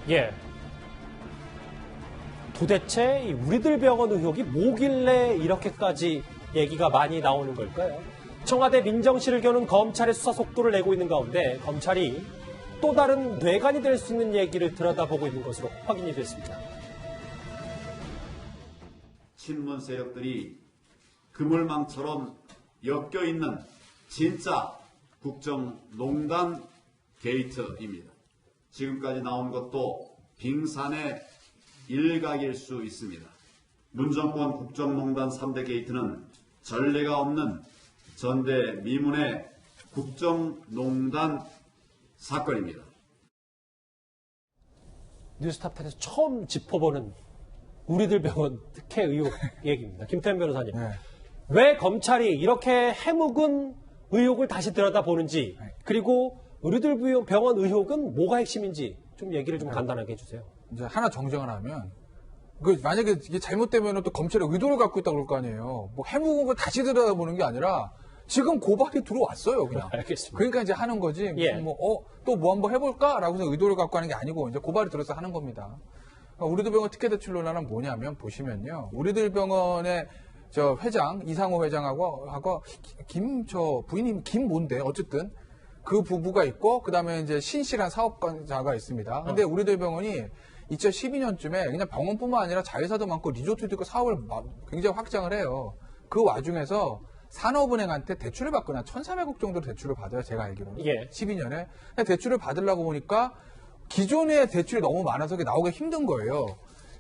예. 도대체 이 우리들 병원 의혹이 뭐길래 이렇게까지 얘기가 많이 나오는 걸까요? 청와대 민정실을 겨눈 검찰의 수사 속도를 내고 있는 가운데 검찰이 또 다른 뇌관이 될 수 있는 얘기를 들여다보고 있는 것으로 확인이 됐습니다. 친문 세력들이 그물망처럼 엮여있는 진짜 국정농단 게이트입니다. 지금까지 나온 것도 빙산의 일각일 수 있습니다. 문정권 국정농단 3대 게이트는 전례가 없는 전대미문의 국정농단 사건입니다. 뉴스탑10에서 처음 짚어보는 우리들 병원 특혜 의혹 얘기입니다. 김태현 변호사님. 네. 왜 검찰이 이렇게 해묵은 의혹을 다시 들여다보는지, 그리고 우리들 병원 의혹은 뭐가 핵심인지 좀 얘기를 좀 간단하게 해주세요. 이제 하나 정정을 하면, 만약에 이게 잘못되면 또 검찰이 의도를 갖고 있다고 그럴 거 아니에요. 뭐 해묵은 걸 다시 들여다보는 게 아니라 지금 고발이 들어왔어요, 그냥. 알겠습니다. 그러니까 이제 하는 거지. 예. 또 뭐 한번 해볼까라고 해서 의도를 갖고 하는 게 아니고 이제 고발이 들어서 하는 겁니다. 우리들 병원 특혜 대출 논란은 뭐냐면 보시면요. 우리들 병원의 회장, 이상호 회장하고 부인님 김뭔데 어쨌든 그 부부가 있고 그다음에 이제 신씨란 사업가자가 있습니다. 근데 우리들 병원이 2012년쯤에 그냥 병원뿐만 아니라 자회사도 많고 리조트도 있고 사업을 굉장히 확장을 해요. 그 와중에서 산업은행한테 대출을 받거나 1,400억 정도 대출을 받아요. 제가 알기로는. 예. 12년에. 대출을 받으려고 보니까 기존의 대출이 너무 많아서 나오기가 힘든 거예요.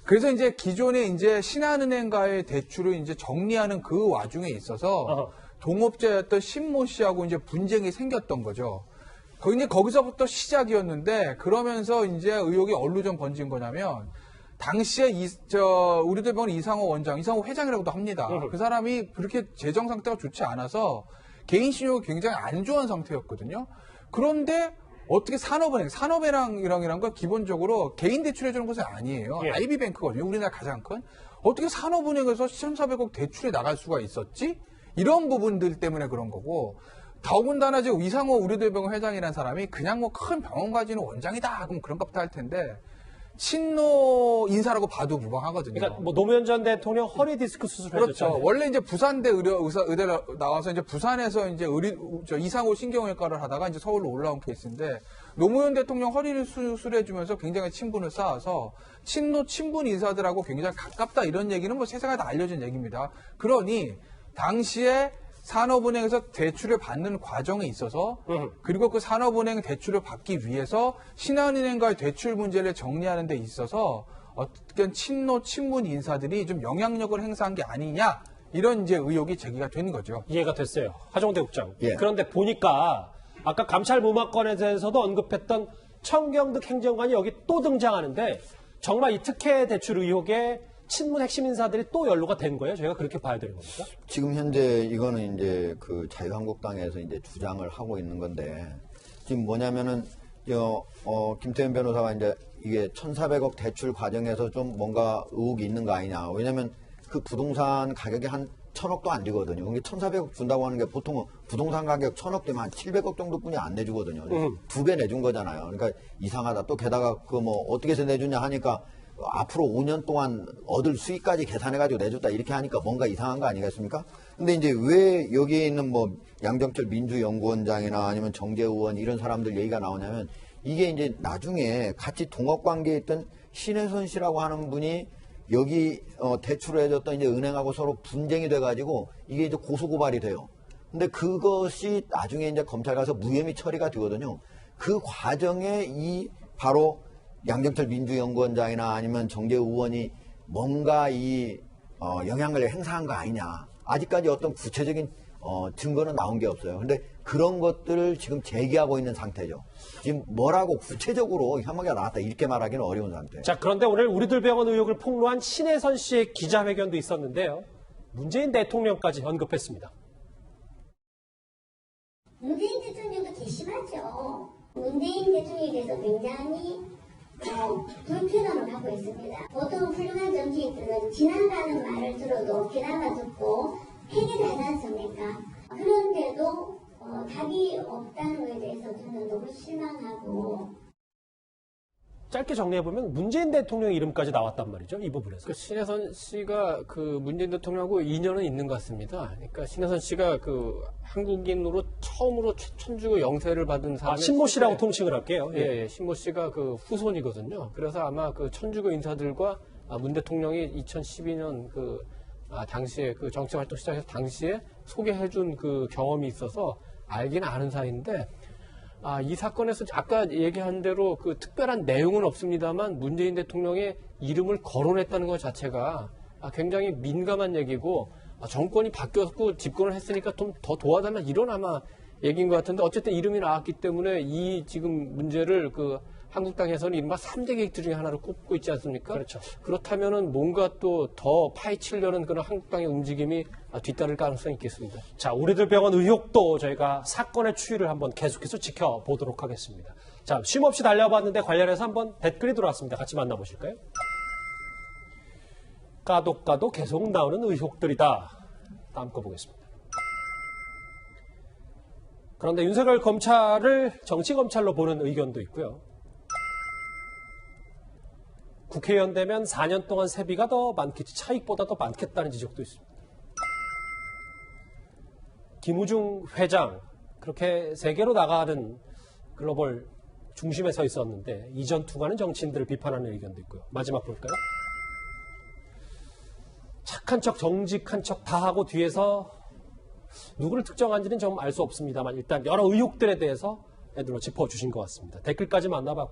그래서 이제 기존에 이제 신한은행과의 대출을 이제 정리하는 그 와중에 있어서 동업자였던 신모 씨하고 이제 분쟁이 생겼던 거죠. 거기서부터 시작이었는데 그러면서 이제 의혹이 어디로 좀 번진 거냐면 당시에 우리들 병원 이상호 회장이라고도 합니다. 그 사람이 그렇게 재정 상태가 좋지 않아서 개인 신용이 굉장히 안 좋은 상태였거든요. 그런데 어떻게 산업은행이란 건 기본적으로 개인 대출해주는 것은 아니에요. 예. IB뱅크거든요. 우리나라 가장 큰. 어떻게 산업은행에서 1,400억 대출이 나갈 수가 있었지? 이런 부분들 때문에 그런 거고. 더군다나 지금 이상호 우리들 병원 회장이라는 사람이 그냥 뭐 큰 병원 가지는 원장이다. 그럼 그런 것부터 할 텐데. 친노 인사라고 봐도 무방하거든요. 그러니까 뭐 노무현 전 대통령 허리 디스크 수술을 그렇죠. 원래 이제 부산대 의대를 나와서 이제 부산에서 이제 이상호 신경외과를 하다가 이제 서울로 올라온 케이스인데 노무현 대통령 허리를 수술해주면서 굉장히 친분을 쌓아서 친분 인사들하고 굉장히 가깝다 이런 얘기는 뭐 세상에 다 알려진 얘기입니다. 그러니 당시에 산업은행에서 대출을 받는 과정에 있어서 그리고 그 산업은행 대출을 받기 위해서 신한은행과의 대출 문제를 정리하는 데 있어서 어떤 친문 인사들이 좀 영향력을 행사한 게 아니냐 이런 이제 의혹이 제기가 되는 거죠. 이해가 됐어요. 하정대 국장. 예. 그런데 보니까 아까 감찰 무마건에 대해서도 언급했던 청경득 행정관이 여기 또 등장하는데 정말 이 특혜 대출 의혹에 친문 핵심 인사들이 또 연루가 된 거예요? 저희가 그렇게 봐야 되는 겁니까? 지금 현재 이거는 이제 그 자유한국당에서 이제 주장을 하고 있는 건데 지금 뭐냐면은 김태현 변호사가 이제 이게 1,400억 대출 과정에서 좀 뭔가 의혹이 있는 거 아니냐. 왜냐면 그 부동산 가격이 한 1,000억도 안 되거든요. 그게 1,400억 준다고 하는 게 보통은 부동산 가격 1,000억 되면 한 700억 정도뿐이 안 내주거든요. 2배 내준 거잖아요. 그러니까 이상하다. 또 게다가 그 뭐 어떻게 해서 내주냐 하니까 앞으로 5년 동안 얻을 수익까지 계산해가지고 내줬다 이렇게 하니까 뭔가 이상한 거 아니겠습니까? 근데 이제 왜 여기에 있는 뭐 양정철 민주연구원장이나 아니면 정재우 의원 이런 사람들 얘기가 나오냐면 이게 이제 나중에 같이 동업관계에 있던 신혜선 씨라고 하는 분이 여기 대출을 해줬던 이제 은행하고 서로 분쟁이 돼가지고 이게 이제 고소고발이 돼요. 근데 그것이 나중에 이제 검찰 가서 무혐의 처리가 되거든요. 그 과정에 이 바로 양정철 민주연구원장이나 아니면 정재우 의원이 뭔가 영향을 행사한 거 아니냐. 아직까지 어떤 구체적인 증거는 나온 게 없어요. 근데 그런 것들을 지금 제기하고 있는 상태죠. 지금 뭐라고 구체적으로 혐의가 나왔다 이렇게 말하기는 어려운 상태. 자, 그런데 오늘 우리들 병원 의혹을 폭로한 신혜선 씨의 기자회견도 있었는데요. 문재인 대통령까지 언급했습니다. 문재인 대통령도 괘씸하죠. 문재인 대통령에 대해서 굉장히 불편함을 갖고 있습니다. 보통 훌륭한 정치인들은 지나가는 말을 들어도 귀담아 듣고 해결을 너무 실망하고 짧게 정리해보면 문재인 대통령 이름까지 나왔단 말이죠. 이 부분에서. 그 신혜선 씨가 그 문재인 대통령하고 인연은 있는 것 같습니다. 그러니까 신혜선 씨가 그 한국인으로 처음으로 천주교 영세를 받은 사람이 신모 씨라고 통칭을 할게요. 예, 예, 신모 씨가 그 후손이거든요. 그래서 아마 그 천주교 인사들과 문 대통령이 2012년 그 당시에 그 정치 활동 시작해서 당시에 소개해준 그 경험이 있어서 알기는 아는 사이인데. 이 사건에서 아까 얘기한 대로 그 특별한 내용은 없습니다만 문재인 대통령의 이름을 거론했다는 것 자체가 굉장히 민감한 얘기고 정권이 바뀌었고 집권을 했으니까 좀 더 도와달라 이런 아마 얘기인 것 같은데 어쨌든 이름이 나왔기 때문에 이 지금 문제를 그 한국당에서는 이른바 3대 게이트 중에 하나를 꼽고 있지 않습니까? 그렇죠. 그렇다면은 뭔가 또 더 파헤치려는 그런 한국당의 움직임이 뒤따를 가능성이 있겠습니다. 자, 우리들 병원 의혹도 저희가 사건의 추이를 한번 계속해서 지켜보도록 하겠습니다. 자, 쉼없이 달려봤는데 관련해서 한번 댓글이 들어왔습니다. 같이 만나보실까요? 까도 계속 나오는 의혹들이다. 다음 거 보겠습니다. 그런데 윤석열 검찰을 정치검찰로 보는 의견도 있고요. 국회의원 되면 4년 동안 세비가 더 많겠지, 차익보다 더 많겠다는 지적도 있습니다. 김우중 회장, 그렇게 세계로 나가는 글로벌 중심에 서 있었는데 이전 투가는 정치인들을 비판하는 의견도 있고요. 마지막 볼까요? 착한 척, 정직한 척 다 하고 뒤에서 누구를 특정한지는 좀 알 수 없습니다만 일단 여러 의혹들에 대해서 애들로 짚어주신 것 같습니다. 댓글까지 만나봤고